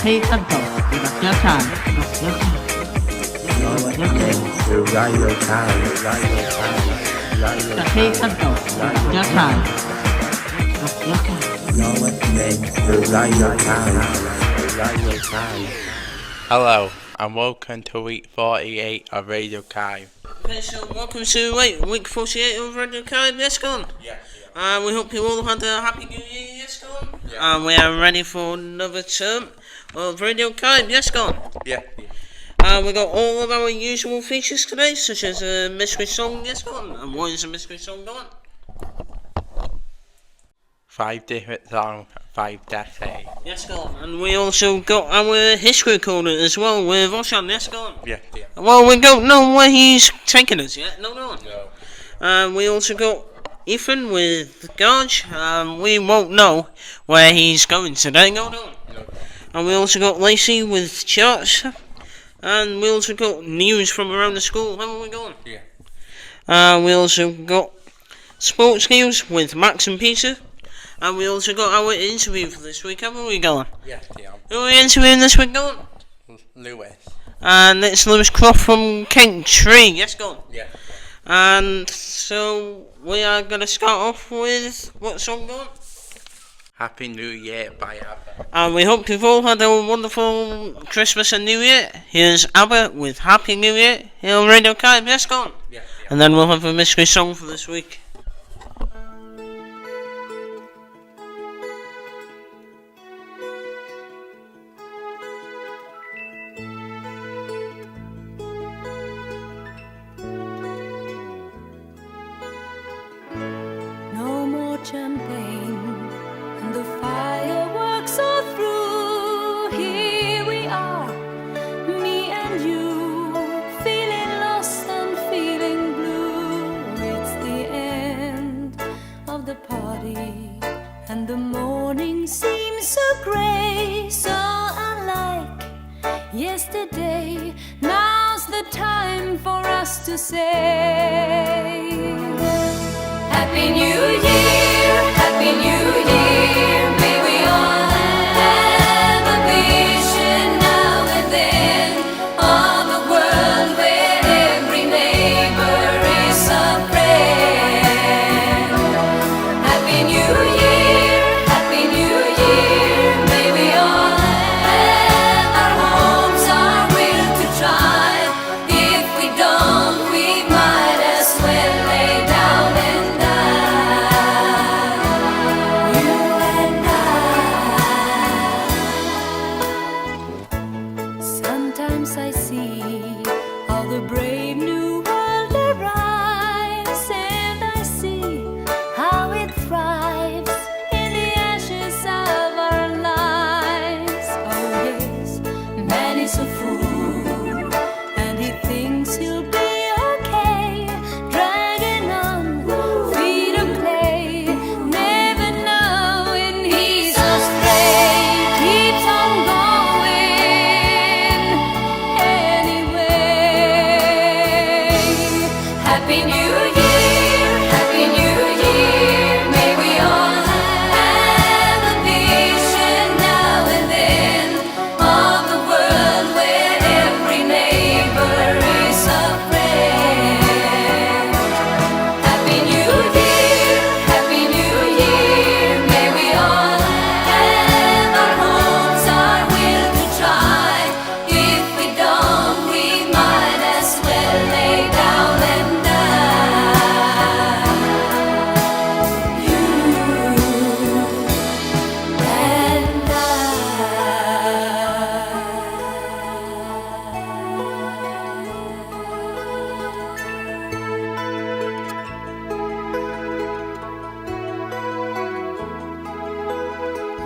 Hey Santo, your time, your time, your time. Radio Time, Radio Time, Radio Hey Time. Santo, your time, your time. You're listening to Radio Time, Radio Time. Hello, and welcome to week 48 of Radio Kai. Okay, so welcome to week 48 of Radio Kai. Yes, go on. Yeah. We hope you all had a happy new year. Yes, go on. Yeah. We are ready for another term of Radio Kai. Yes, go on. Yeah. We got all of our usual features today, such as a mystery song. Yes, go on. And what is a mystery song? Go on. 5 different songs, 5 decades. Yes, go on. And we also got our history corner as well with Oshan. Yes, go on. Yeah. Well, we don't know where he's taking us yet. No. No. We also got Ethan with Garge. We won't know where he's going today. No. No. And we also got Lacey with charts. And we also got news from around the school. How are we going? Yeah. We also got sports news with Max and Peter. And we also got our interview for this week. How are we going? Yeah. Who are we interviewing this week? Going? Lewis. And it's Lewis Croft from Kent Tree. Yes, go on. Yeah. And so we are going to start off with what song going? Happy New Year by ABBA. And we hope you've all had a wonderful Christmas and New Year. Here's ABBA with Happy New Year here on Radio Kai. Yes, go on. Yeah. And then we'll have a mystery song for this week. No more champagne, and the fireworks are through. Here we are, me and you, feeling lost and feeling blue. It's the end of the party, and the morning seems so grey, so unlike yesterday. Now's the time for us to say Happy New Year, Happy New Year. May we all have a vision now and then of a world where every neighbor is a friend. Happy New Year, Happy New Year. May we all have our homes, our will to try. If we don't, we might as well lay down and sometimes I see how the brave new world arrives, and I see how it thrives in the ashes of our lives. Oh yes, man is a fool, and he thinks he'll be okay, dragging on feet of clay, never knowing he's astray, keeps on going anyway. Happy New Year, Happy New Year. May we all have a vision now and then of a world where every neighbor is a friend. Happy New Year, Happy New Year. May we all have our homes, our will to try. If we don't, we might as well lay down and die. You and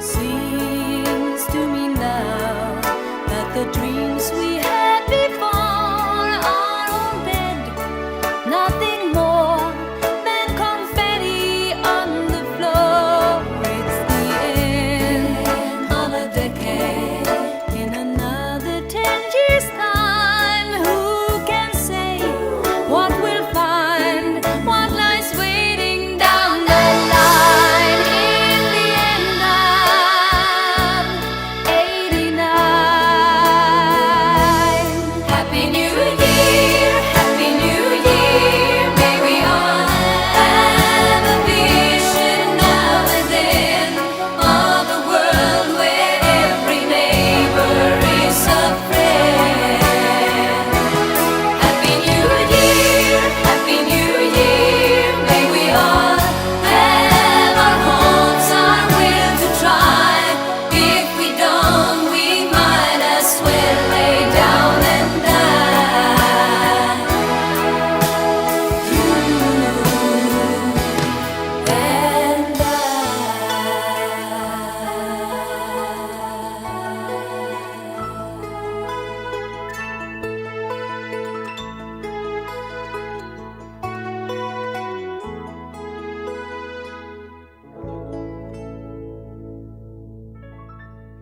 Seems to me now that the dreams we had before are all dead, nothing more than confetti on the floor. It's the end of a decade. In another 10 years' time, who can say what we'll find, what lies waiting down the line? In the end,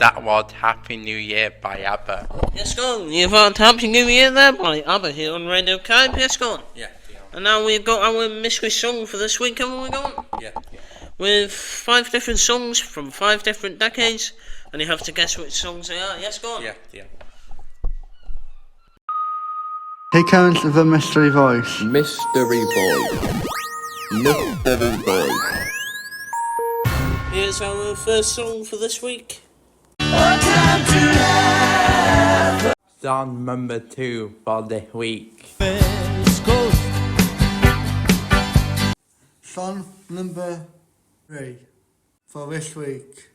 That was Happy New Year by ABBA. Yes, go on. You've heard Happy New Year there by ABBA here on Radio Cape. Yes, go on. Yeah. And now we've got our mystery song for this week, haven't we, go on? Yeah. With 5 different songs from 5 different decades, and you have to guess which songs they are. Yes, go on. Yeah. Here comes the mystery voice. Mystery boy. Mystery boy. Here's our first song for this week. Song number 2 for this week. Song number 3 for this week.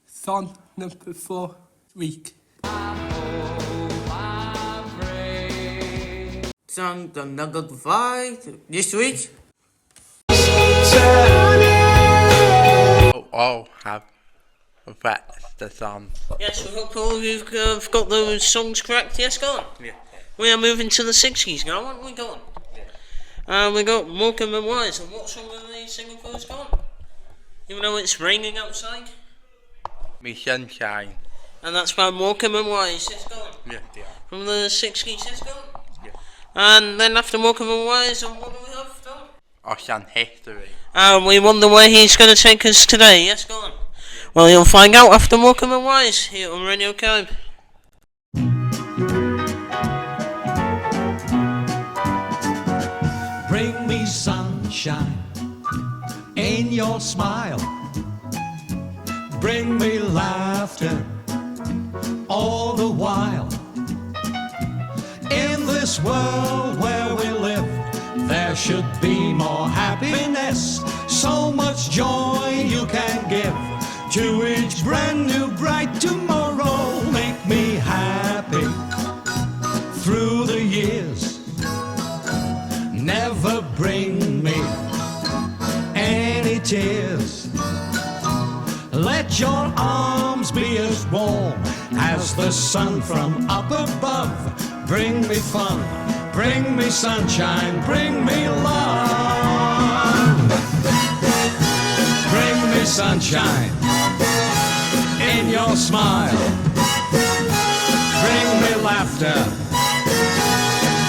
Song number 4 week. Song number 5 this week. All have that's the song. Yes, we hope all of you've got those songs correct. Yes, go on. Yeah. We are moving to the 60s now, aren't we? Go on. We got Morecambe and Wise, and what song are they singing for us? Go on. Even though it's raining outside. Me Sunshine. And that's by Morecambe and Wise. Yes, go on. Yeah. From the 60s. Yes, go on. Yeah. And then after Morecambe and Wise, and what do we have? Go on. Ocean History. We wonder where he's going to take us today. Yes, go on. Well, you'll find out after Morecambe and Wise here on Radio Cape. Bring me sunshine in your smile. Bring me laughter all the while. In this world where we live, there should be more happiness. So much joy you can give to each brand new bright tomorrow. Make me happy through the years. Never bring me any tears. Let your arms be as warm as the sun from up above. Bring me fun, bring me sunshine, bring me love. Bring me sunshine in your smile. Bring me laughter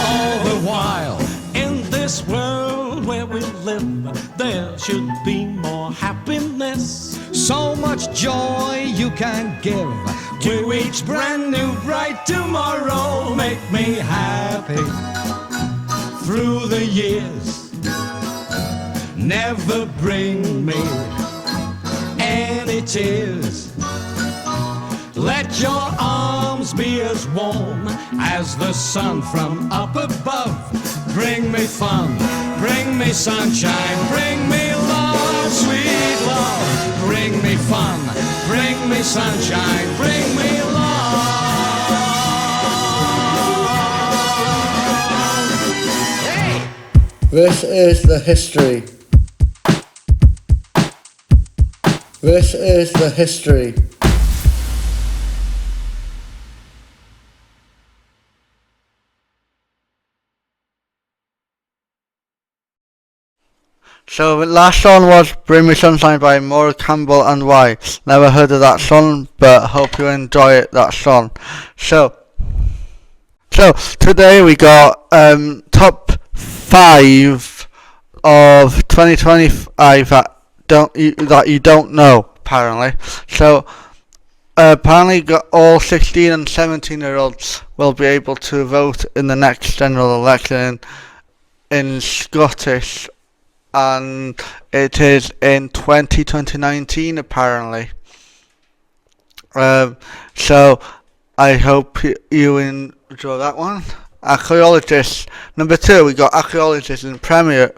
all the while. In this world where we live, there should be more happiness. So much joy you can give to each brand new bright tomorrow. Make me happy through the years. Never bring me any tears. Let your arms be as warm as the sun from up above. Bring me fun, bring me sunshine, bring me love, sweet love. Bring me fun, bring me sunshine, bring me love. Hey! This is the history. This is the history. So the last song was Bring Me Sunshine by Maura Campbell and Why. Never heard of that song, but hope you enjoy it, that song. So today we got top 5 of 2025 that you don't know, apparently. So apparently got all 16 and 17 year olds will be able to vote in the next general election in Scottish, and it is in 2019 apparently. So I hope you enjoy that one. Archaeologists. Number 2, we got archaeologists in Peru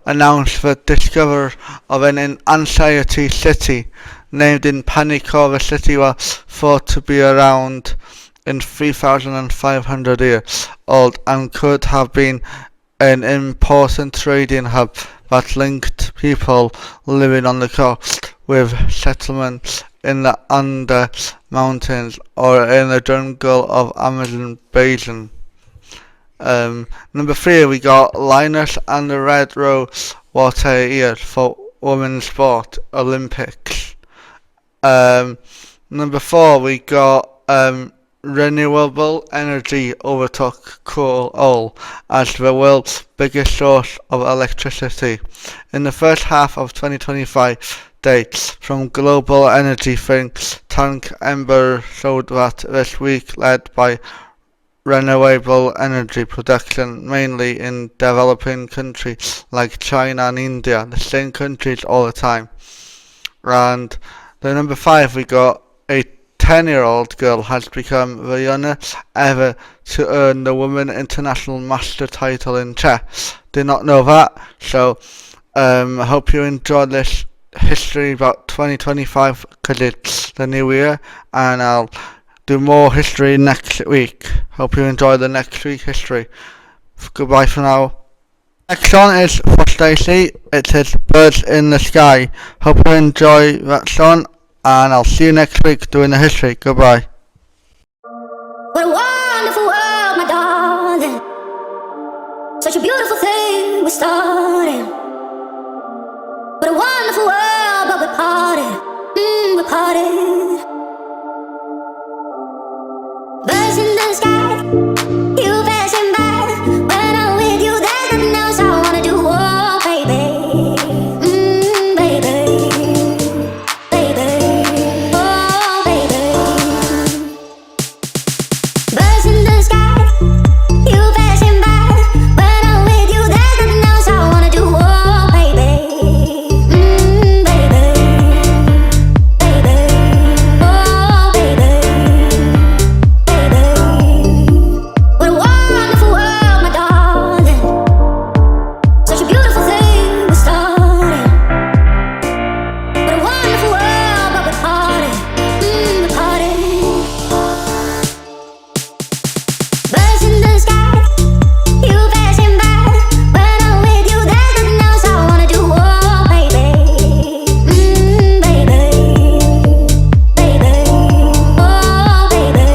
announced the discovery of an ancient city named in Panicor. The city was thought to be around in 3,500 years old and could have been an important trading hub that linked people living on the coast with settlements in the Andes Mountains or in the jungle of Amazon Basin. Number 3, we got Linus and the Red Rose. What a year for women's sport Olympics. Number 4, we got renewable energy overtook coal oil as the world's biggest source of electricity. In the first half of 2025, data from global energy think tank Ember showed that this week, led by renewable energy production mainly in developing countries like China and India, the same countries all the time. And the number 5, we got a 10-year-old girl has become the youngest ever to earn the Women International Master title in chess. Did not know that, so I hope you enjoyed this history about 2025 because it's the new year, and I'll do more history next week. Hope you enjoy the next week history. Goodbye for now. Next song is for Stacey. It says Birds in the Sky. Hope you enjoy that song, and I'll see you next week doing the history. Goodbye. What a wonderful world, my darling. Such a beautiful thing we're starting. What a wonderful world, but we're parted. We're parted. Birds in the sky, you passing by. When I'm with you, there's nothing else I wanna do. Oh, baby, baby, baby, oh, baby. Birds in the sky, you passing by. When I'm with you, there's nothing else I wanna do. Oh, baby, baby, baby, oh, baby. What a wonderful world, my darling. Such a beautiful thing we're starting. What a wonderful world, but we're parted. We're parted. Birds in the sky, you passing by. When I'm with you, there's nothing else I wanna do. Oh, baby, baby, baby, oh, baby.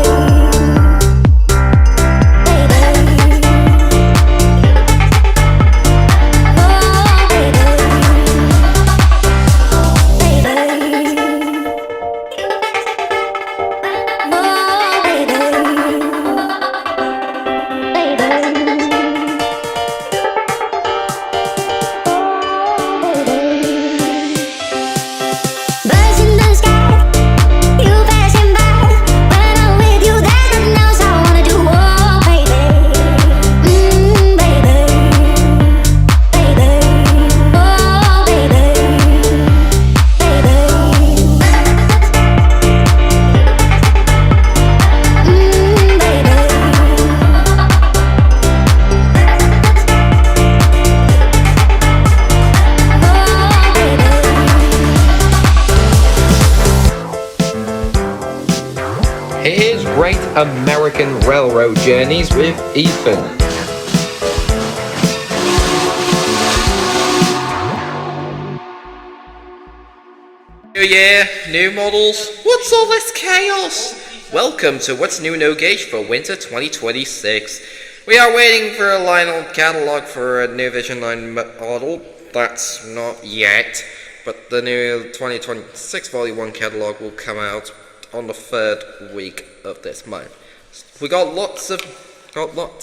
Birds in the sky, you passing by. When I'm with you, there's nothing else I wanna do. Oh, baby, baby, baby, oh, baby, Here's Great American Railroad Journeys with Ethan. New year, new models. What's all this chaos? Welcome to What's New No Gauge for winter 2026. We are waiting for a Lionel catalog for a new Vision Line model. That's not yet, but the new 2026 Volume 1 catalog will come out on the 3rd week of this month. We got lot to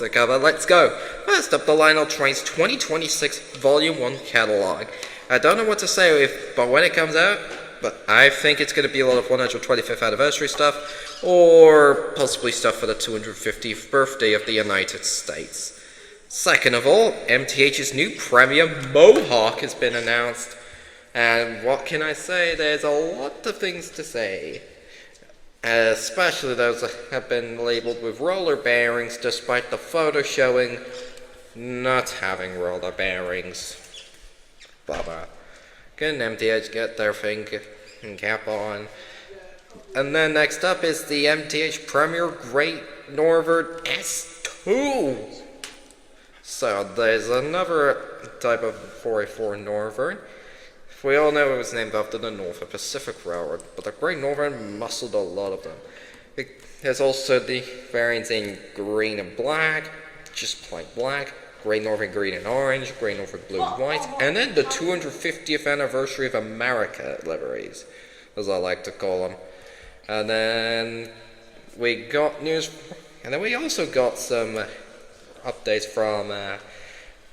cover. Let's go. First up, the Lionel Trains 2026 Volume 1 catalog. I don't know what to say but when it comes out, but I think it's going to be a lot of 125th anniversary stuff, or possibly stuff for the 250th birthday of the United States. Second of all, MTH's new premium Mohawk has been announced. And what can I say? There's a lot of things to say. Especially those that have been labeled with roller bearings, despite the photo showing not having roller bearings. Baba. Can MTH get their thing and cap on? And then next up is the MTH Premier Great Northern S2. So there's another type of 484 Northern. We all know it was named after the Northern Pacific Railroad, but the Great Northern muscled a lot of them. There's also the variants in green and black, just plain black, Great Northern Green and Orange, Great Northern Blue and White, and then the 250th anniversary of America liveries, as I like to call them. And then we got news, and then we also got some updates from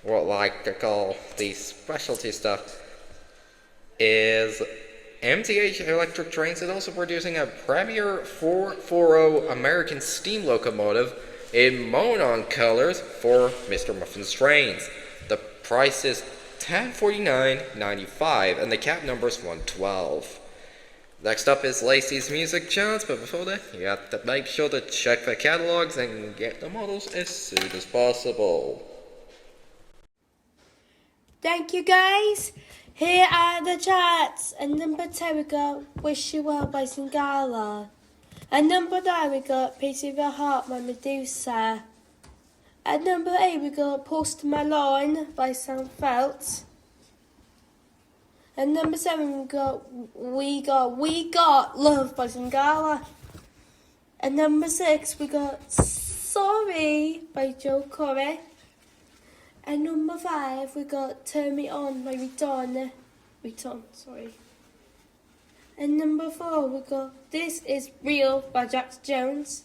what I like to call the specialty stuff. Is MTH Electric Trains is also producing a Premier 440 American steam locomotive in Monon colors for Mr. Muffin's trains. The price is $1049.95 and the cab number is 112. Next up is Lacey's Music Chance, but before that, you have to make sure to check the catalogs and get the models as soon as possible. Thank you guys. Here are the charts. At number 10 we got Wish You Well by Singala. At number 9 we got Piece of Your Heart by Medusa. At number 8 we got Post Malone by Sam Felt. At number 7 we got Love by Singala. At number 6 we got Sorry by Joe Corey. At number 5 we got Turn Me On by Return, sorry. And number 4 we got This Is Real by Jax Jones.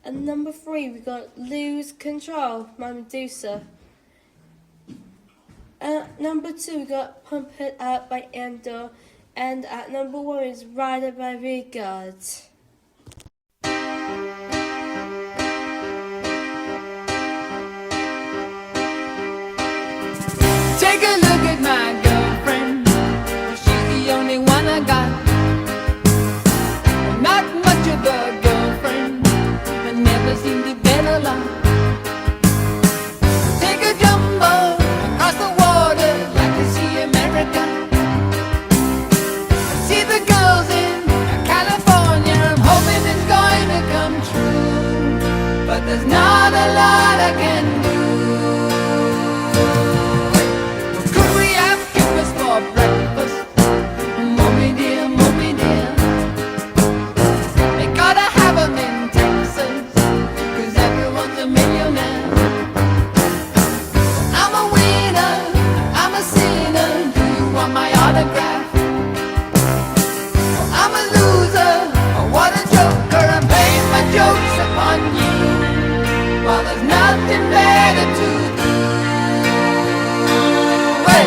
And number 3 we got Lose Control by Medusa. At number 2 we got Pump It Up by Endo. And at number 1 is Rider by Regard. Take a look at my girlfriend. She's the only one I got. Not much of a girlfriend, but never seem to get along. Take a jumbo across the water, like to see America. See the girls in California. I'm hoping it's going to come true, but there's not a lot I can do. For breakfast, mommy dear, they gotta have 'em in Texas, 'cause everyone's a millionaire. I'm a winner, I'm a sinner, do you want my autograph? I'm a loser, what a joker, I'm playing my jokes upon you, while there's nothing better to do. Hey!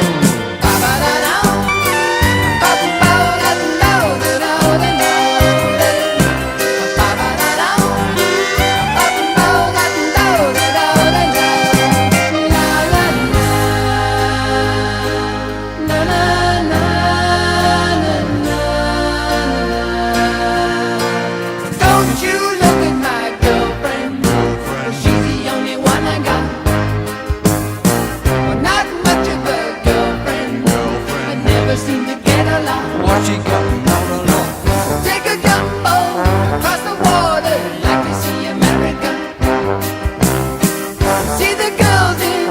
Don't you look at my girlfriend, she's the only one I got. Well, not much of a girlfriend, but never seem to get along. What she got not along? Take a jumbo across the water, like to see America. See the girls in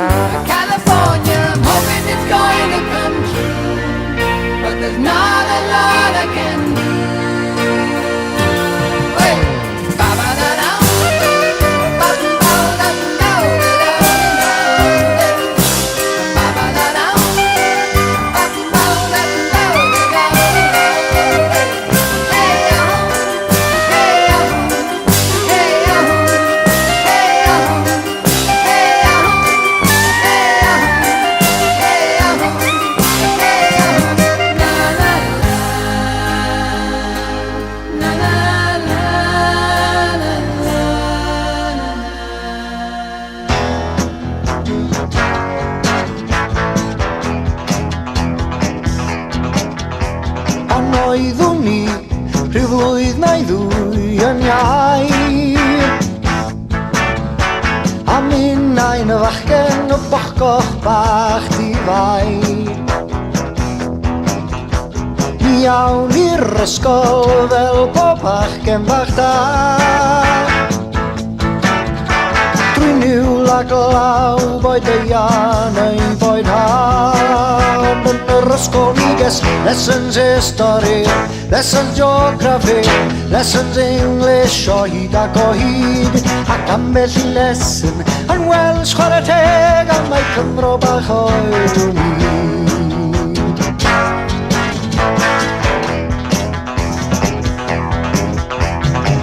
California, I'm hoping it's going to come true, but there's not a lot I can do. Oeddwn ni rhyw flwydd neu ddwy yn iau, a minnau'n y fachgen o bochoch bach di fai. Ni awn i'r ysgol fel pob bachgen bach da, Dwi'n niw lag law boed eian ei boed hawdd yn yr ysgol niges. Lessons history, lessons geography, lessons English o hyd ac o hyd. Ac ambell i lesson yn Welsh chwarae teg am mae Cymro bach oedden ni.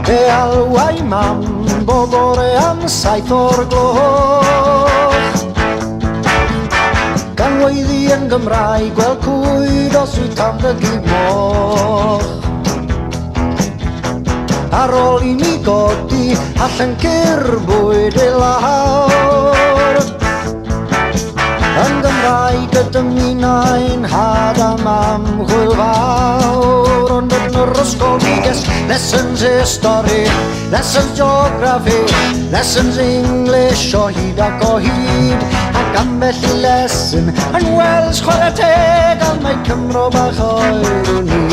Fe alwai mam bob bore am 7 o'r gloch, gan weiddi yn Gymraeg gweld cwyd os wyt tamddygu moch. Ar ôl i mi godi allan cyrbwyd ei lawr, yn Gymraeg y dymunau'n had am amhwyl fawr. Ond yn yr ysgol niges, lessons history, lessons geography, lessons English o hyd ac o hyd. Ac ambell i lesson yn Welsh chwarae teg am mae Cymro bach oedden ni.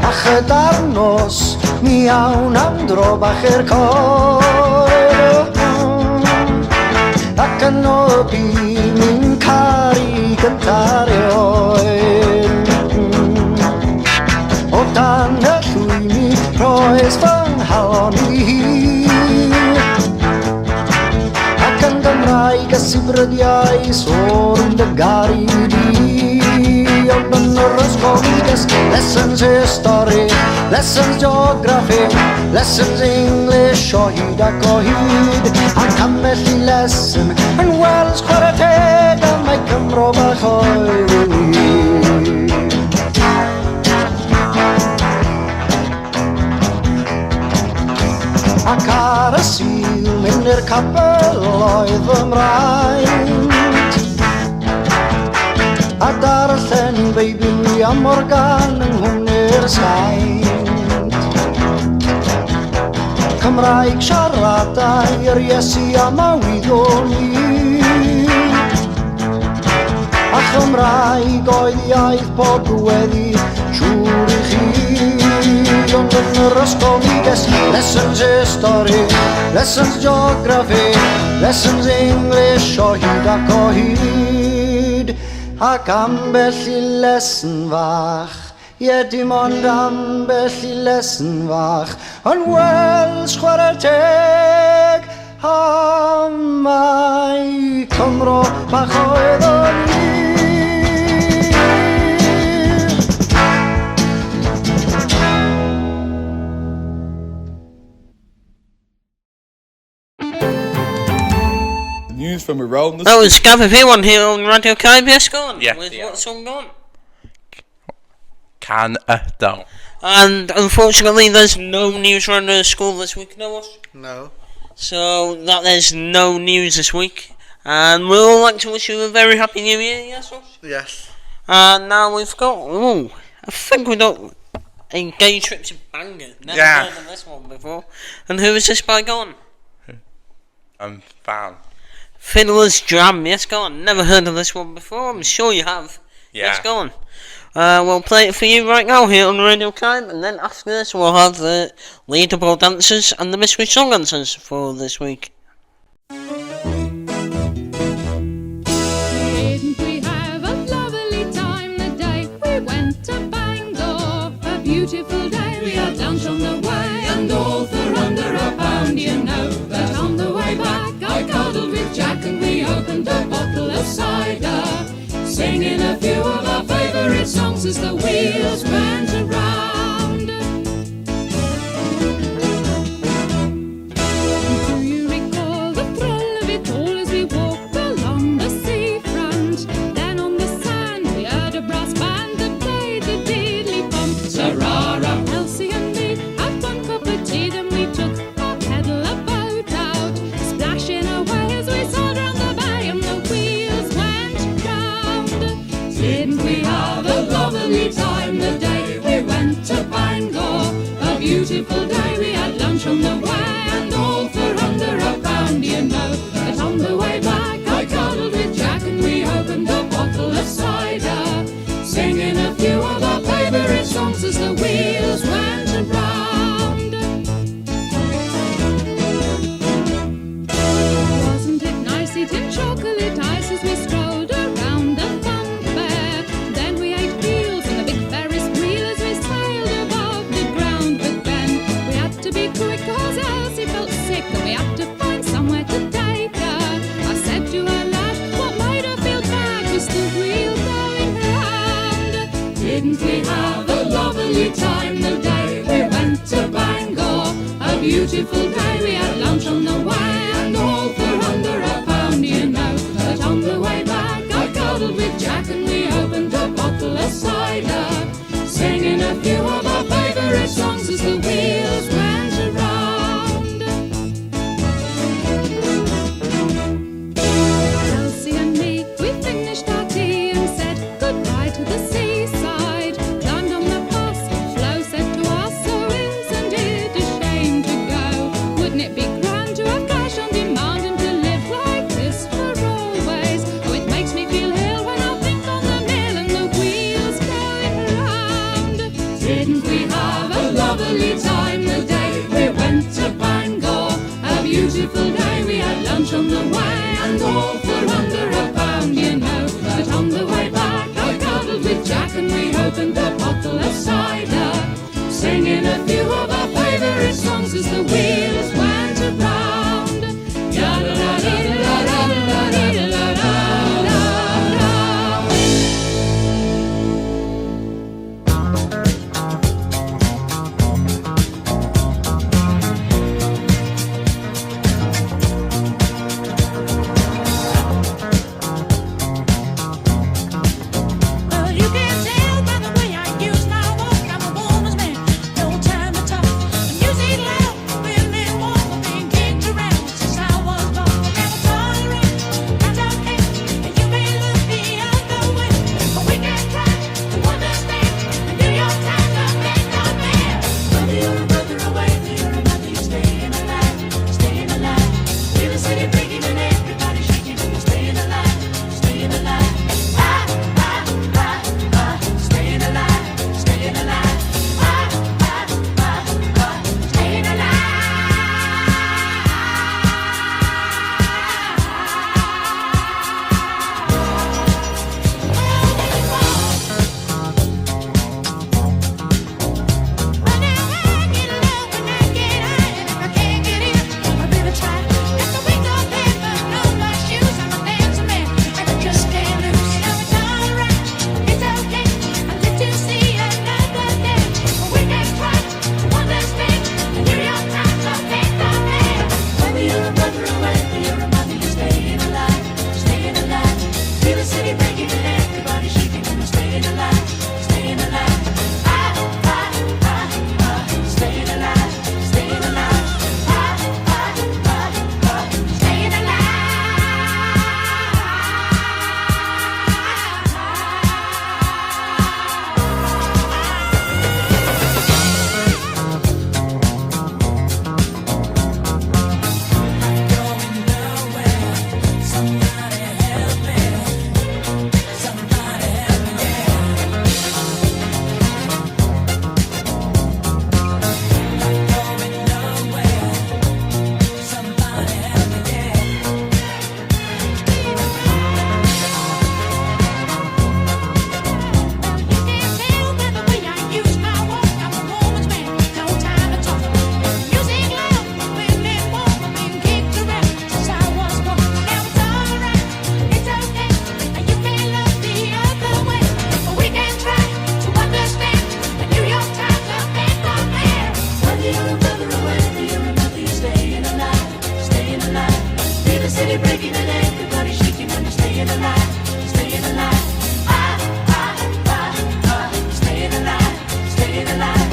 A chydar nos mi awn am dro bach i'r coed, ac yn o byd mi'n caru gyntar i oed. O dan y llwyni roes fy nghalon i hyd, ac yn Gymraeg y sifryddiais o'r dy garu di. Ond yn yr ysgol niges, lessons history, lessons geography, lessons English o hyd ac o hyd. Ac ambell i lesson yn Welsh chwarae teg am mae Cymro bach oedden ni. Ac ar y sil mynd i'r capel oedd fy mraint, a darllen Beibli a Morgan yng nghwmni'r saint. Cymraeg siaradai'r Iesu am a wyddon ni, a Chymraeg oedd iaith pob gweddi siŵr i chi. Ond yn yr ysgol niges, lessons history, lessons geography, lessons English o hyd ac o hyd. Ac ambell i lesson fach, ie dim ond ambell i lesson fach, yn Welsh chwarae teg am mae Cymro bach oedden ni. News from around the That was Gavin V1 here on Radio KBS Gone. Yeah, with what song gone? Canada. And unfortunately there's no news around the school this week, no? No. So that there's no news this week. And we'd all like to wish you a very happy new year, yes? Yes. And now we've got, I think we got a Gay Trip to Bangor. Never heard of this one before. And who is this by gone? I'm fan. Fiddler's Jam, yes, go on. Never heard of this one before, I'm sure you have. Yeah. Yes, go on. We'll play it for you right now here on Radio Kime, and then after this we'll have the leaderboard dancers and the mystery song answers for this week. Didn't we have a lovely time the day we went to Bangor? A beautiful day, we are danced on the way, and all for under a pound. You know that on the way back I cuddled with Jack and we opened a bottle of cider, singing a few of our favourite songs as the wheels went around. Do you recall eating chocolate ice as we strolled around the fun fair. Then we ate meals on the big Ferris wheel as we sailed above the ground. But then we had to be quick, cause Elsie felt sick, and we had to find somewhere to take her. I said to her, lad, what made her feel bad was the wheel going round. Didn't we have a lovely time the day we went to Bangor? A beautiful day, we had lunch on the way, and all for under £1, you know. But on the way back I cuddled with Jack, and we opened a bottle of cider, singing a few of our favourite songs as the wheels went around. Elsie and me, we finished our tea and said goodbye to the seaside. Climbed on the bus, Flo said to us, so isn't it a shame to go? Wouldn't it be grand to have cash on demand and to live like this for always? Oh, it makes me feel ill when I think on the mill and the wheels going round. Didn't we have a lovely time the day we went to Bangor? A beautiful day, we had lunch on the way, and all for under £1, you know. But on the way back I cuddled with Jack, and we opened a bottle of cider, singing a few of our favourite songs as the wheels went around. Ya-da-da-dee-da-da-da-da-dee-da-da-da-da. Well, you can tell by the way I use my walk, I'm a woman's man, no time to talk. Music loud, women walk, being kicked around since I was born. Never tolerate, that's okay, and you may look the other way, but we can try to understand and do your time to make our man. Whether you're a brother away, whether you're a mother, you're staying alive, staying alive. Feel the city breaking and everybody shaking, and you're staying alive, staying alive. Staying alive, staying alive. Staying alive. Well, now I get low when I get high, and if I can't get in, I really try. Got the wings on paper, no my shoes, I'm a dancing man, I just can't lose. Now it's alright, it's okay, I live to see another day, but we can try to understand and do your time to make the man. Whether you're a brother away, whether you're a mother, you're staying alive, staying alive. Feel the city breaking and everybody shaking, and you're staying alive, staying alive. Staying alive, staying alive. Staying alive. City breaking and everybody shaking, and you're staying alive, staying alive. Staying alive, staying alive.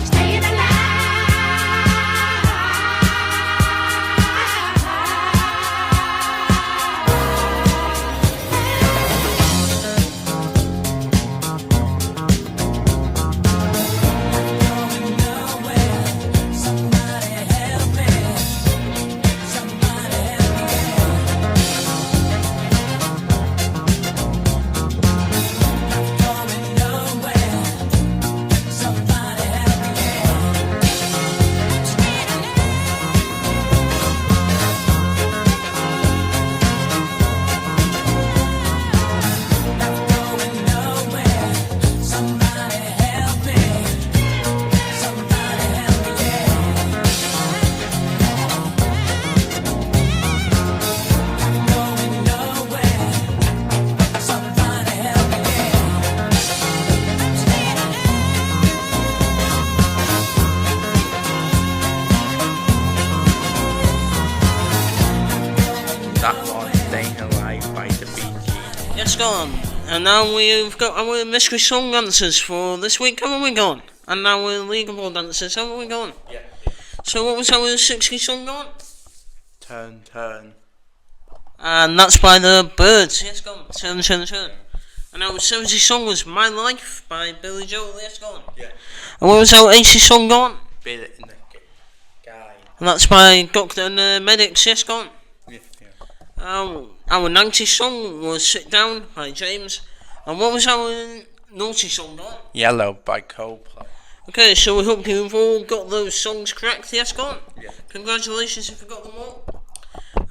Staying alive. Somebody help me. gone. And now we've got our mystery song answers for this week, haven't we gone? And now we're leaderboard answers, haven't we gone? Yeah. So what was our 60 song gone? Turn, turn. And that's by the Birds, yes gone. Turn, turn, turn. And our 70 song was My Life by Billy Joel, yes gone. Yeah. And what was our 80 song gone? Beat it in the guy. And that's by Doctor and the Medics, yes gone. Yeah. Our 90 song was Sit Down by James. And what was our naughty song gone? Yellow by Coldplay. Okay, so we hope you've all got those songs correct, yes gone. Yeah. Congratulations if you got them all.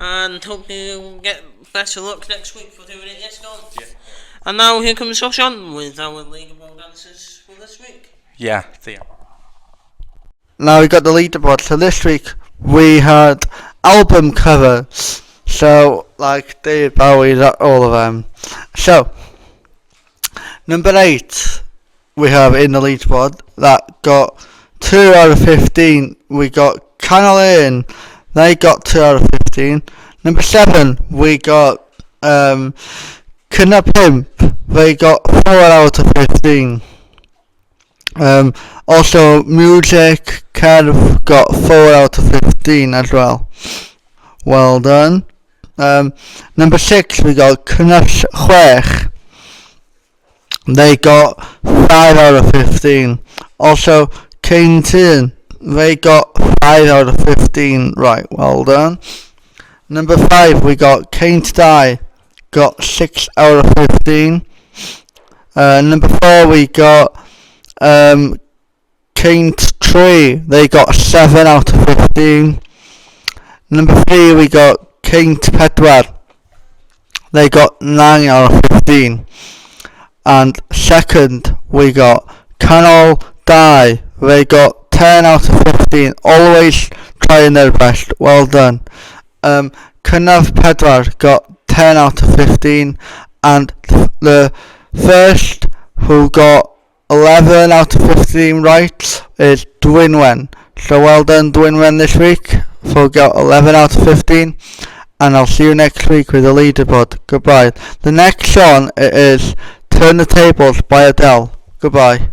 And hope you get better luck next week for doing it, yes gone. Yeah. And now here comes Josh on with our leaderboard answers for this week. Yeah, see ya. Now we got the leaderboard. So this week we had album covers. So like David Bowie, all of them. So number 8 we have in the leaderboard that got 2 out of 15. We got Canal Lane. They got 2 out of 15. Number 7 we got Kidna Pimp. They got 4 out of 15. Also Music Kev got 4 out of 15 as well. Well done. Number 6 we got Cynnes Chwech. They got 5 out of 15. Also Cain Tyn. They got 5 out of 15. Right, well done. Number 5 we got Can't Die. Got 6 out of 15. Number 4 we got Can't Tree. They got 7 out of 15. Number 3 we got Can't Pedwar. They got 9 out of 15. And second we got Canal Die. They got 10 out of 15. Always trying their best. Well done. Cynnes Pedwar got 10 out of 15. And the first who got 11 out of 15 right is Dwynwen. So well done Dwynwen this week for got 11 out of 15. And I'll see you next week with the leaderboard. Goodbye. The next song is Turn the Tables by Adele. Goodbye.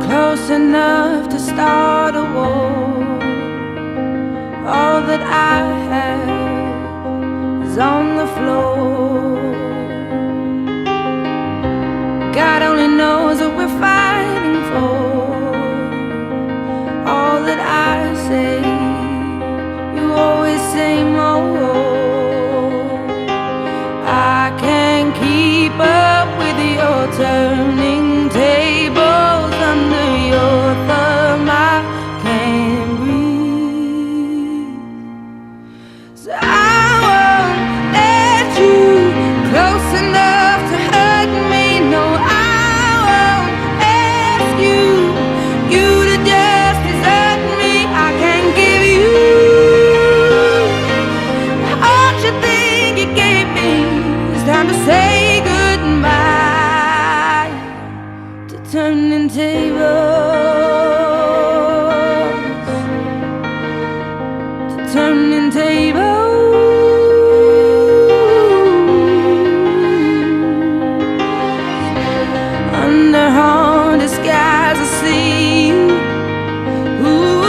Close enough to start a war. All that I have is on the floor. God only knows what we're fighting for. All that I say, you always say more. I can't keep up with your turning tables under your thumb. I can't breathe, so I won't let you close enough to hurt me. No, I won't ask you to just desert me. I can't give you all you think you gave me. It's time to say goodbye to turning tables, to turning tables. Under haunted skies I see you. Ooh,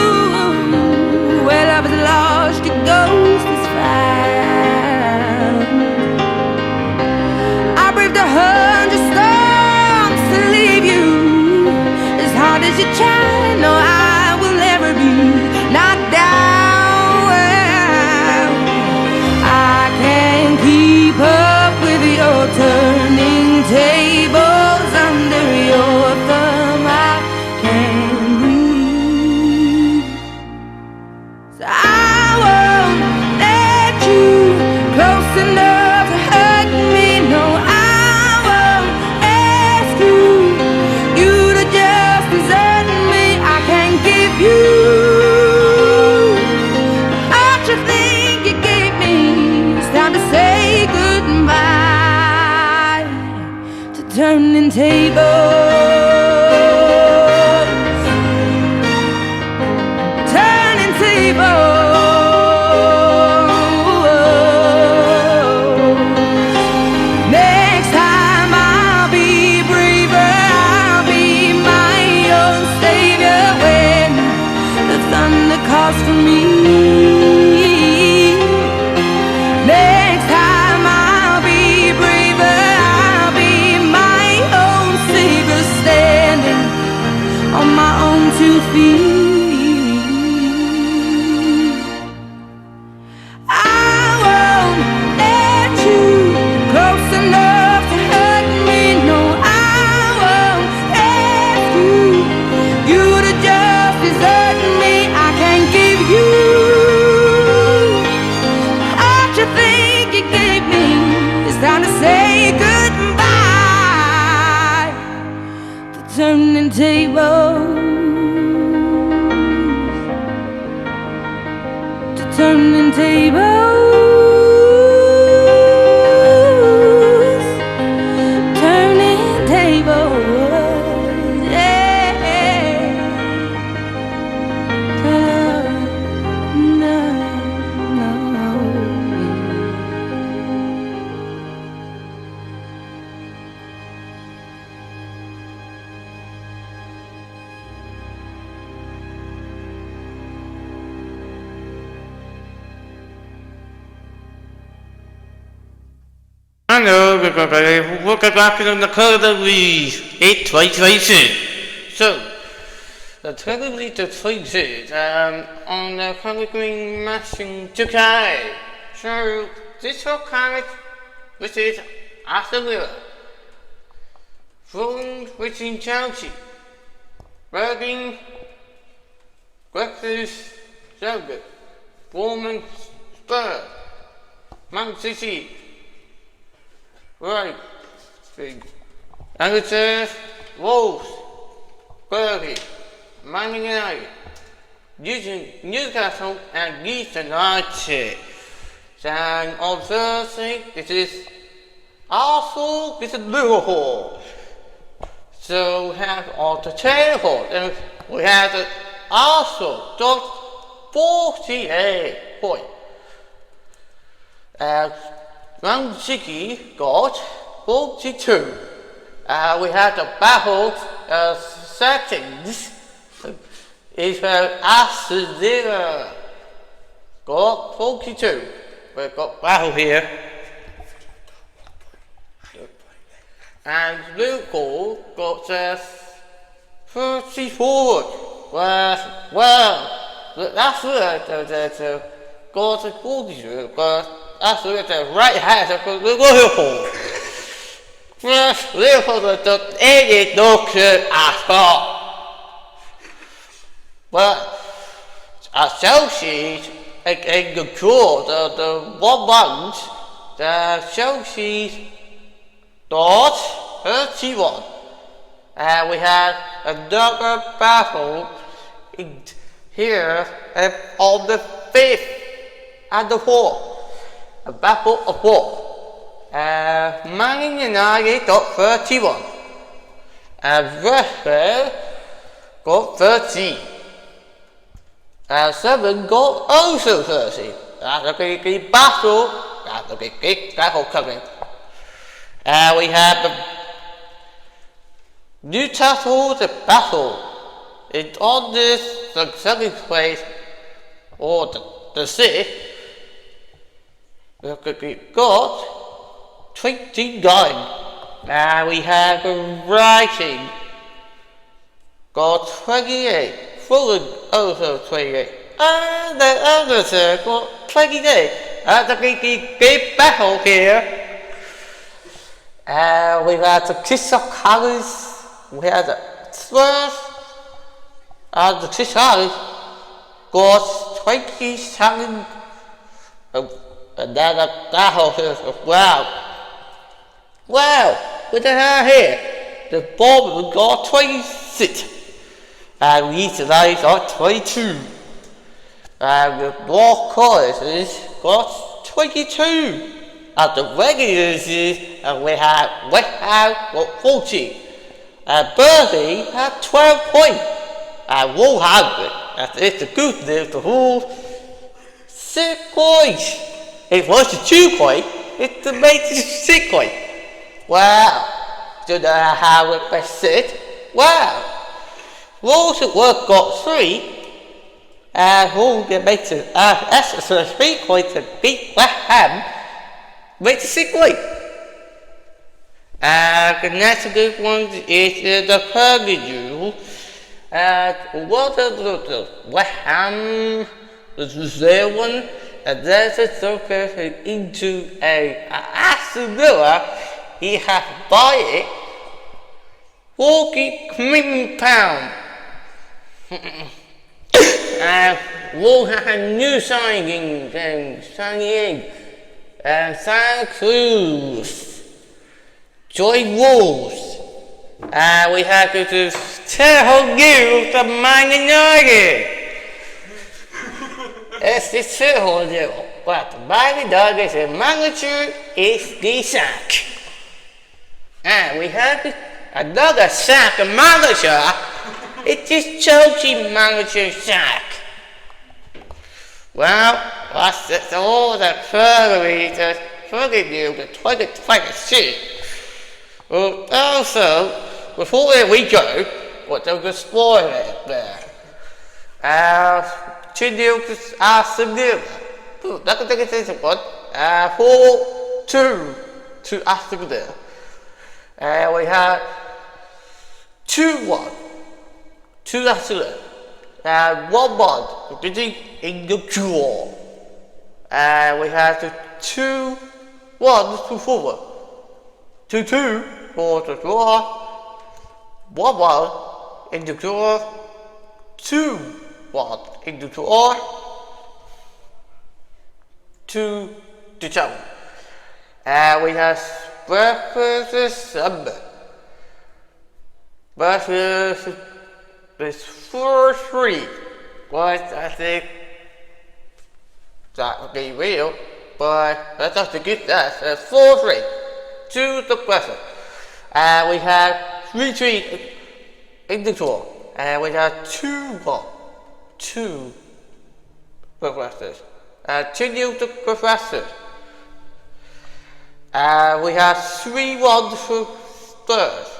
where love is lost, your ghost is found. I braved 100 storms to leave you. As hard as you try, no, I will never be knocked down. I can't keep up with your turning tables under your thumb. I can't breathe, so I won't let you close enough to hurt me. No, I won't ask you to just desert turning tables, turning tables. Next time I'll be braver, I'll be my own savior when the thunder calls for me. Next time I'll be braver, I'll be my own savior, standing on my own 2 feet. I won't let you close enough to hurt me. No, I won't ask you to just desert me. I can't give you what you think you gave me. It's time to say goodbye to turning tables, to turning tables, turning tables, yeah. No. Hello, everybody. Welcome back to the Curly League 822. So, the Curly League 22 on the Curly Green matching 2K. So, this whole carrot, which is Aston Villa, Fulham, which is Chelsea, Reading, Breakfast, Celtic, Bournemouth, Spurs, Man City, right, big. Angleterre, Wolves, Burnley, Man United, Newcastle, and Leeds United. And on Thursday, this is Arsenal, this is Liverpool. So we have on the table, and we have the Arsenal got 48 points. Man City got 42. We have the battle settings. Is Aston Villa got 42. We've got battle here. And Liverpool got 34. Well, that's good. Got 42. But that's at the right hand of Liverpool. First, Liverpool doesn't any look at all. But at Chelsea, in the draw, the 1 month, the Chelsea got 31. And we had another battle in here on the 5th and the 4th. A battle of 4. Man United got 31. And West got 13. And 7 got also 30. That's a big battle. That's a big battle coming. And we have the Newcastle the battle. It's on this the 7th place or the 6th. We got 29. And we have a Viking got 28. Fulham also 28. And the other got 28. That's a big battle here. We had the Crystal Palace. We had the Spurs. And the Crystal Palace got 27. Another battle here as well. Well, what the hell here? The Bournemouth got 26. And Leeds United got 22. And the North College got 22. At the regulars, we had West Ham got 40. Bertie had 12 points. Wolverhampton, it's a good news to hold 6 points. It was a 2 point, it's the major 6 point. Wow, do they have it best sit? Wow. Wolves at work got 3. And Wolves makes it extra 3 points to beat West Ham. Makes it 6 points. The next good one is the Purdy. What is the West Ham? This is their one. And there's a circus into a Aston Villa. He has to buy it. £40 million. We'll have a new signing Santa Cruz. Joy Wolves. We have to do terrible news to Man United. It's the terrible news, but the Man United's manager is the sack. And we have another sack manager. It is Chelsea manager sack. Well, that's all the further news to 2026. Well, also, before we go, what there's a spoiler there. 2-0 to Aston Villa. That's the second one. 4-2 to Aston Villa. We have 2-1 to Aston Villa. 1-1 in the draw. We have 2-1 to Fulham. 2-2 for the draw. 1-1 in the draw. 2-1 in the draw. 2 to Chelsea. We have Spurs versus Sunderland. Versus this 4-3. But I think that would be real. But that's not to get that. 4-3 to the pressure. We have 3-3 in the draw. We have 2-1 to progressors. 2-0 to progressors. We have 3-1 for Spurs.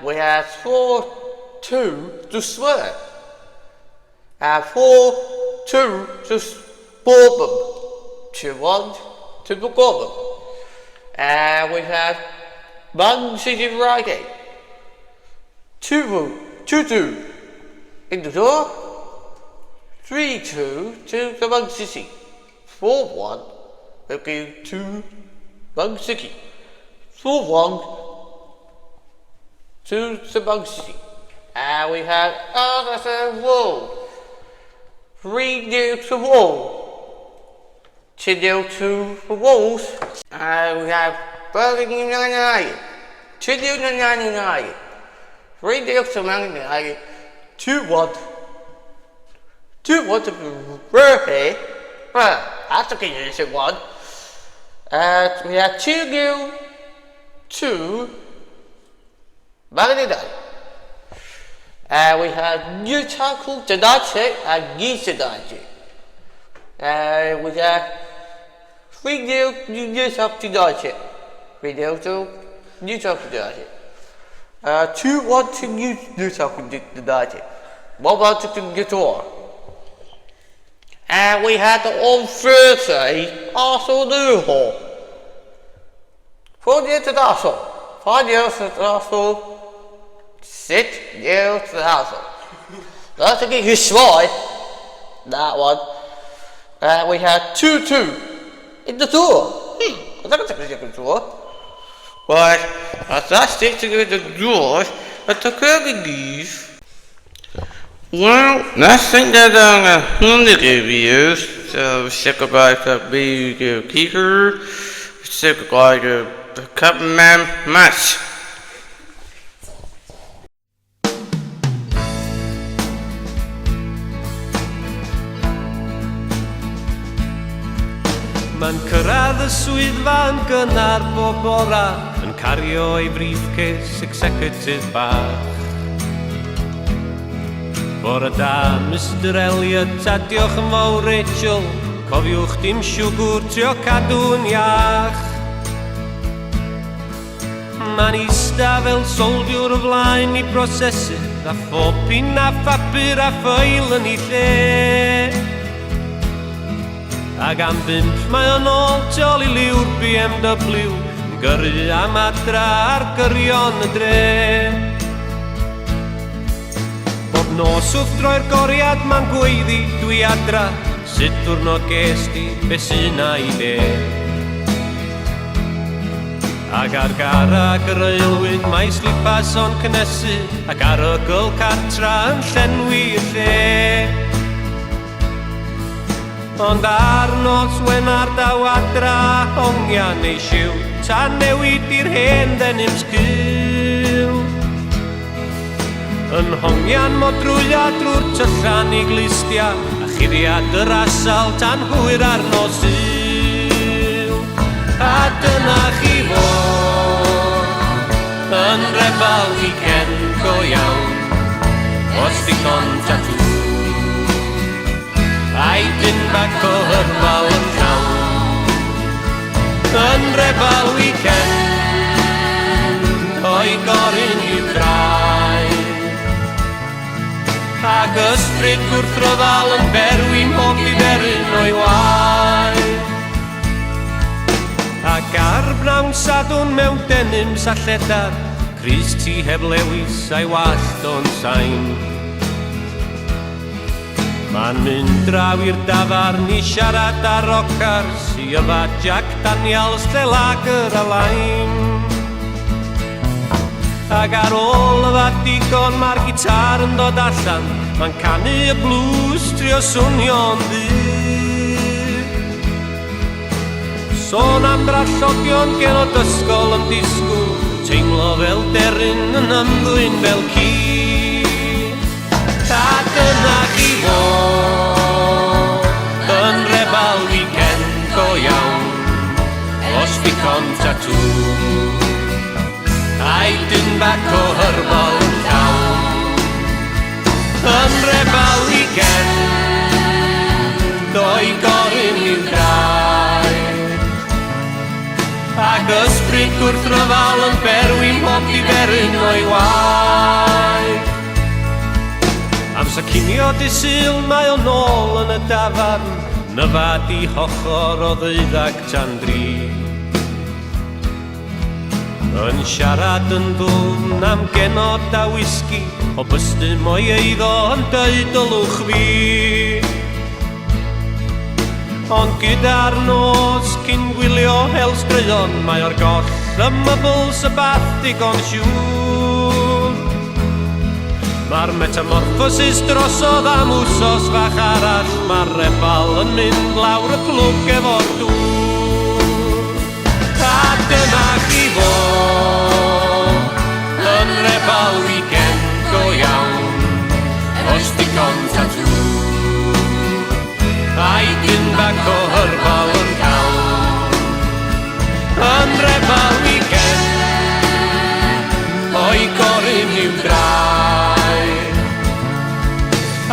We have 4-2 to Spurs. 4-2 to Bournemouth. 2-1 to Bournemouth. We have Man City Friday. 2-2 in the draw. 3-2 to the Man City. 4-1 looking to Man City. 4-1 to the Man City. We have Arsenal Wolves. 3-0 to Wolves. 2-0 to the Wolves. We have Birmingham United. 2-0 to Man United. 3-0 to Man United. 2-1. 2-1 to Burpee. Well, that's a good one. We have 2-0 to Man United. We have Newcastle United and Leeds United. We have 3-0 to Newcastle United. 3-0 to Newcastle United. 2-1 to Newcastle United. 1-1 to the draw. We had on Thursday Arsenal Newhall. 4-0 to Arsenal. 5-0 to Arsenal. 6-0 to Arsenal. That's a good slide. That one. We had 2-2 in the draw. That's a good draw. But that's it to the draw. But the curly leave. Well, that's it that I'm the reviews. So, say goodbye to the keeper. Say goodbye to the cup man match. Ma'n cyrraedd y swyddfa yn gynnar bob bora, yn cario ei briefcase executive bach. Bore da, Mr Elliot, a diolch yn fawr Rachel, cofiwch dim siwgr trio cadw'n iach. Ma'n ista fel soldiwr o flaen i brosesu, a phopin a phapur a ffeil yn ei lle. Ag am 5 mae o'n ôl tioli liw'r BMW, yn gyrru am adra ar gyrion y dre. Bob nos wrth droi'r goriad ma'n gweiddi dwi adra, sut diwrnod ges di, be sy'n i de. Ag ar garag yr aelwyd mae slipas o'n cynnesu, ac arogl cartra yn llenwi y lle. Ond ar nos Wenar daw adra, hongia neu siw, tan newid i'r hen ddenim sgyw. Yn hongian modrwya drwy'r tyllan i glustia, a chyddiad yr asal tan hwyr ar nos yw. A dyna chi fod, yn rebel weekend go iawn, os ddigon tatw. Ai dyn bach o hyrbal yn llawn, yn rebel weekend, o'i gorin i'w draed. Ag ysbryd gwrthryfal yn berwyn hoff i dderyn o'i waed. Ac ar bnawn sadwn mewn denims a lledar, Crys ti heb lewis a'i wallt o'n sain. Ma'n mynd draw i'r dafarn i siarad ar rocars, i yfa Jack Daniels, lle lager a laim. Ag ar ôl y digon mae'r gitar yn dod allan, ma'n canu y blues trio swnio'n ddyr. Sôn am drallogion gen o dysgol yn disgwyl, teimlo fel deryn yn ymddwyn fel ci. A dyna chi fod, yn rebel weekend go iawn, os ddigon tatw. Ai dyn bach o hyrbol yn llawn, yn rebel weekend, o'i gorin i'w draed. Ag ysbryd gwrthryfal yn berwyn hoff i dderyn o'i waed. Amser cinio disul mae o'n ôl yn y dafarn, nyfad i hochor o 12 tan 3. Yn siarad yn ddwfn am genod a whisky, o bystym o'i eiddo yn dweud olwch fi. Ond gyda'r nos cyn gwylio helsgreuon, mae o'r goll ymybyls y bath digon siŵr. Mae'r metamorphosis drosodd am wsos fach arall, mae'r rebal yn mynd lawr y plwg efo'r dŵr. A dyna chi fod, yn rebel weekend go iawn, os digon tatw. Ai dyn bach o hyrbal yn llawn, yn rebel weekend, o'i gorin i'w draed.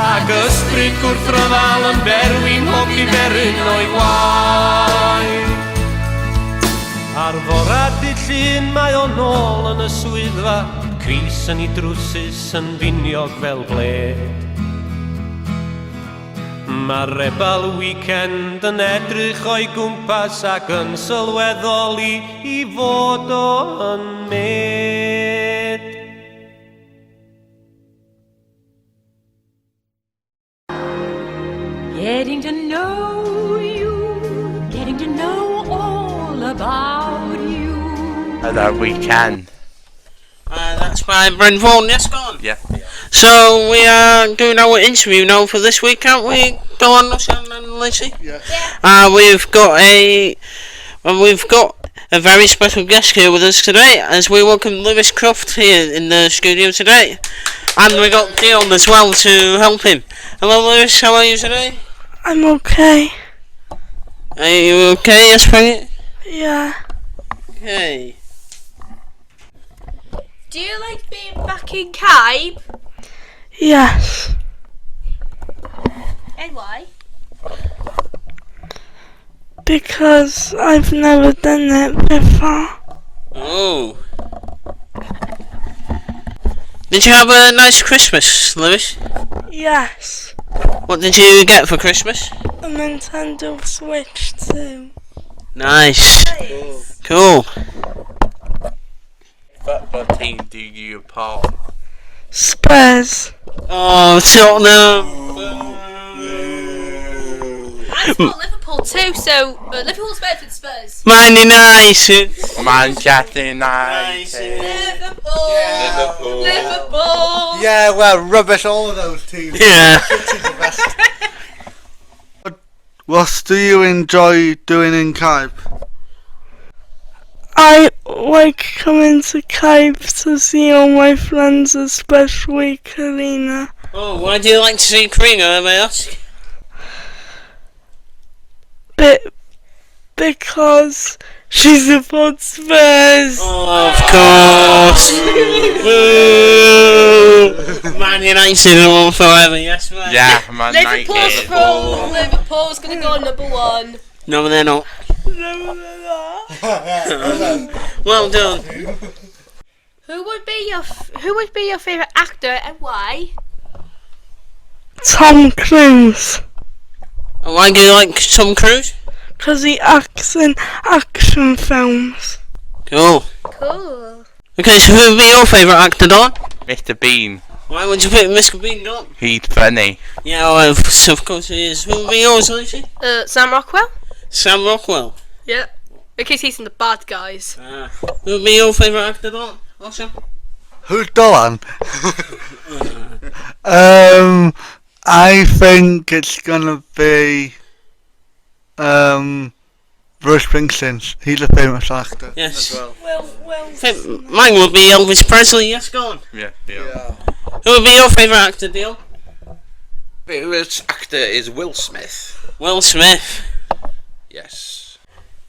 Ag ysbryd gwrthryfal yn berwyn hoff i dderyn o'i waed. Ar fora dydd Llun mae o'n ôl yn y swyddfa, Crys yn ei drwsus yn finiog fel bled. Mae'r rebel weekend yn edrych o'i gwmpas ac yn sylweddoli i fod o yn med. Getting to know you, getting to know all about you. That we can. That's by Brent Vaughan, yes, go on. Yeah. So we are doing our interview now for this week, can't we? Go on, Lucian and Lacey. Yeah. We've got a very special guest here with us today, as we welcome Lewis Croft here in the studio today, and we got Dion as well to help him. Hello, Lewis. How are you today? I'm okay. Are you okay, yes, Peggy? Yeah. Okay. Do you like being back in Cape? Yes. And why? Because I've never done it before. Oh. Did you have a nice Christmas, Lewis? Yes. What did you get for Christmas? A Nintendo Switch too. Nice. Cool. Football team do you part? Spurs. Oh, Tottenham. I support Liverpool too, so Liverpool's better than Spurs. Man United. Manchester United. Liverpool. Yeah, well, rubbish, all of those teams. Yeah. City's the best. What do you enjoy doing in Cape? I like coming to Cape to see all my friends, especially Karina. Oh, why do you like to see Karina, may I ask? Because she supports Spurs. Oh, of course. Woo! Man United on forever, yes, mate. Yeah, Man Liverpool's United. pro. Liverpool's gonna go #1. No, they're not. Well done. Who would be your favourite actor and why? Tom Cruise. Why do you like Tom Cruise? Because he acts in action films. Cool. Cool. Okay, so who would be your favourite actor, Don? Mr. Bean. Why would you pick Mr. Bean, Don? He's funny. Yeah, well, of course he is. Who would be yours, Lucy? Sam Rockwell. Sam Rockwell. Yeah. Because he's in The Bad Guys. Who would be your favourite actor, Don? Also? Who's Dolan? I think it's gonna be Bruce Springsteen. He's a famous actor. Yes. As well. I think mine would be Elvis Presley, yes, go on. Yeah. Who would be your favourite actor, Deal? Favourite actor is Will Smith. Will Smith. Yes.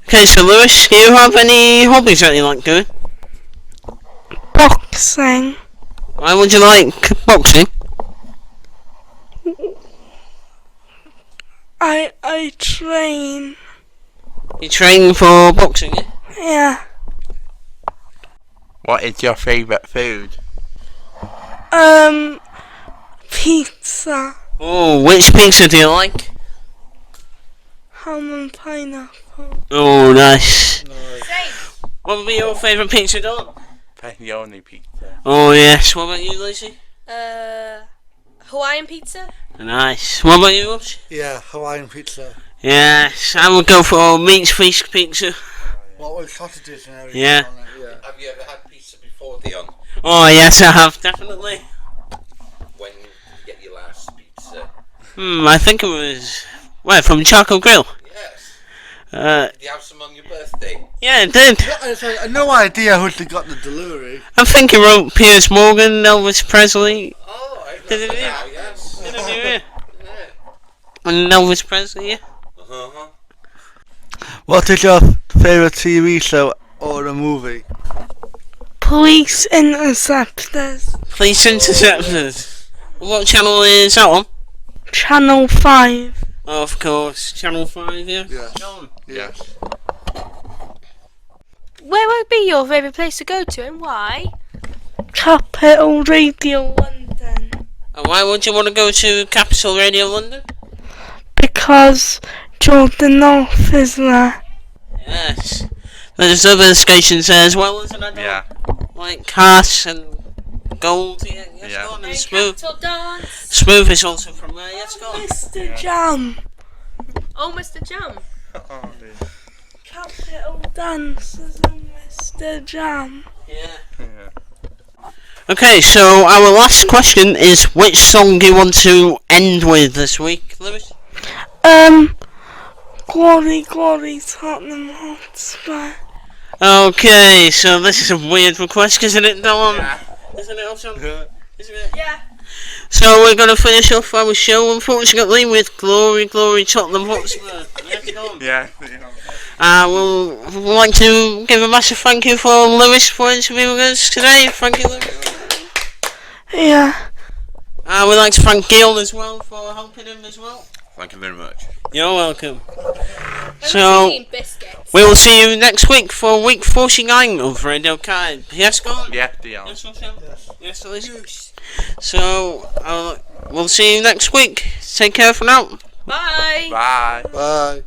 Okay, so Lewis, do you have any hobbies that you like doing? Boxing. Why would you like boxing? I train. You train for boxing, yeah? Yeah. What is your favourite food? Pizza. Oh, which pizza do you like? Ham and pineapple. Oh, nice. What would be your favourite pizza, Don? Pepperoni pizza. Oh, yes. What about you, Lucy? Hawaiian pizza. Nice. What about you, Rush? Yeah, Hawaiian pizza. Yes, I would go for meat feast pizza. What with sausages and everything Yeah. on it, yeah. Have you ever had pizza before, Dion? Oh, yes, I have, definitely. When did you get your last pizza? I think it was... Where, from Charcoal Grill? Yes. Did you have some on your birthday? Yeah, it did. I had no idea who got the delivery. I think it wrote Piers Morgan, Elvis Presley. Oh, I Did it? now, yes. Did it, yeah. And Elvis Presley, yeah. Uh-huh. What is your favourite TV show or a movie? Police Interceptors. Police Interceptors. What channel is that on? Channel 5. Oh, of course, Channel 5, yeah. Yes. Where would be your favourite place to go to and why? Capital Radio London. And why would you want to go to Capital Radio London? Because Jordan North is there. Yes. There's other stations there as well, isn't there? Yeah. Like Cass and Gold, yeah, yes, Yeah. go on, and Smooth. Capital Dance. Smooth is also from there, yes, go on. Mr. Jam. Oh, Mr. Jam. Oh, dear. Capital Dance is in Mr. Jam. Yeah. Yeah. Okay, so our last question is which song do you want to end with this week, Lewis? Glory, glory, Tottenham Hotspur. Okay, so this is a weird request, isn't it, Dylan? Yeah. Isn't it, also? Yeah. Isn't it? Yeah. So we're going to finish off our show, unfortunately, with Glory, Glory Tottenham Hotspur. Yeah. We'd like to give a massive thank you for Lewis for interviewing us today. Thank you, Lewis. Yeah. We'd like to thank Gil as well for helping him as well. Thank you very much. You're welcome. So, we will see you next week for week 49 of Radio Card. Yes, Gordon? Yeah, deal. Yes, Elise. So, we'll see you next week. Take care for now. Bye. Bye. Bye.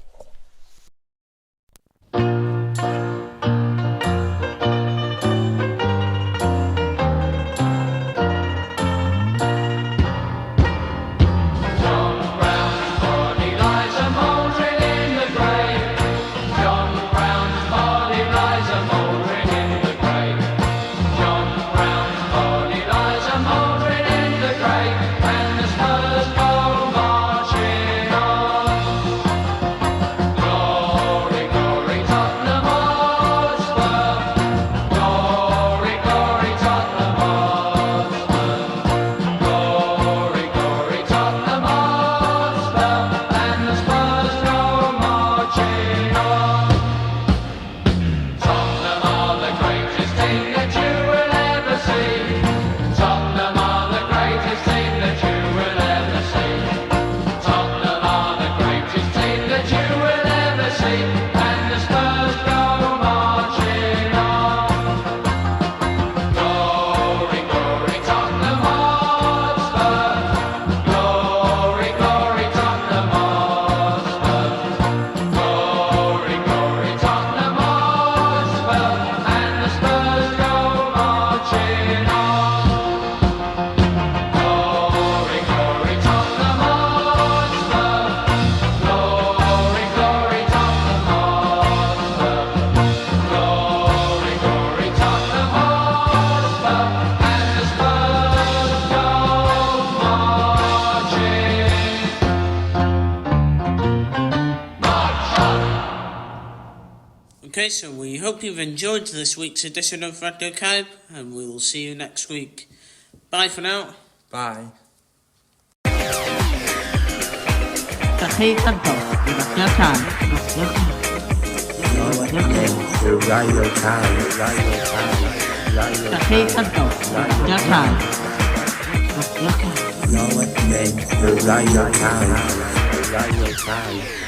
Okay, so we hope you've enjoyed this week's edition of Radio Card, and we will see you next week. Bye for now. Bye. تحية Radio Card. Radio Card.